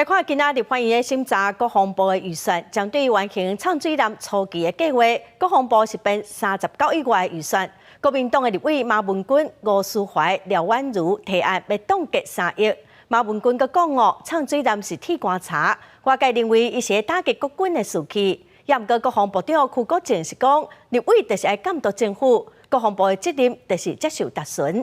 来看今仔日欢迎的审查国防部的预算，将对于完成唱水南初期的计划，国防部是编39亿元的预算。国民党的立委马文君、吴淑怀、廖婉如提案要冻结3亿。马文君阁讲唱水南是铁棺柴，外界认为伊是打击国军的士气。也毋过国防部长邱国正是讲，立委就是爱监督政府，国防部的责任就是接受答询。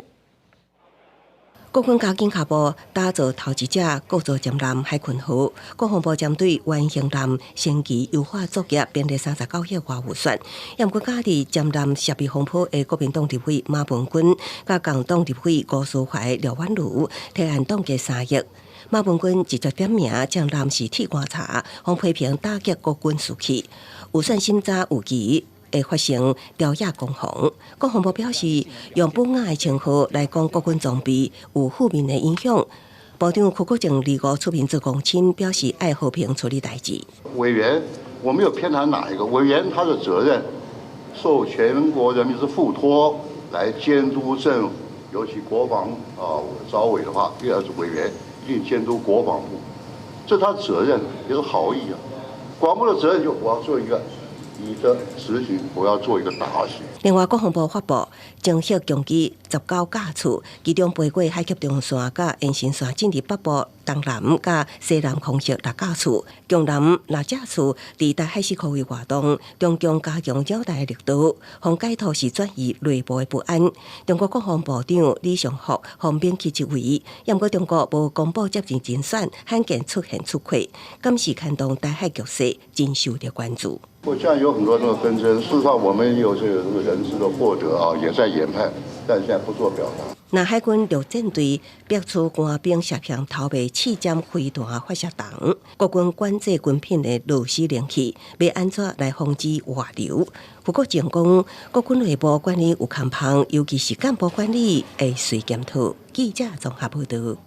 国军加紧脚步打造投资者构造舰舰海群号，国防部针对原型舰升级优化作业编列39亿元预算。也毋过，加伫舰舰设备丰富的国民党立委马文君，甲共党立委吴淑怀、廖婉如提案冻结3亿。马文君直接点名舰舰是铁棺柴，互批评打击国军士气。预算审查有期。会发生调亚攻防，国防部表示，用不雅的称号来讲国军装备有负面的影响。部长邱国正25出面做公亲，表示爱和平处理代志。委员，我没有偏袒哪一个委员，他的责任受全国人民之付托来监督政府，尤其国防招委的话，第二是委员一定监督国防部，这是他的责任，也是好意啊。国防部的责任就我要做一个。你的执行，我要做一个答询。另外，国防部发布正式攻击19架次，其中飞过海峡中线甲延伸线进入北部东南甲西南空隙6架次，江南6架次伫台海西区域活动，中共加强扰台力度，防解脱是转移内部的不安。中国国防部长李尚福方面其职位，也毋过中国无公布接近人选，罕见出现出溃，今时牵动台海局势，真受到关注。现在有很多这个纷争，事实上我们也有这个人质的获得啊，也在研判，但现在不做表达。那海军陆战队逼出官兵涉嫌偷卖刺针飞弹发射筒，国军管制军品的螺丝灵器，要安怎来防止外流？不过，讲国军内部管理有空隙，尤其是干部管理会随检讨。记者综合报道。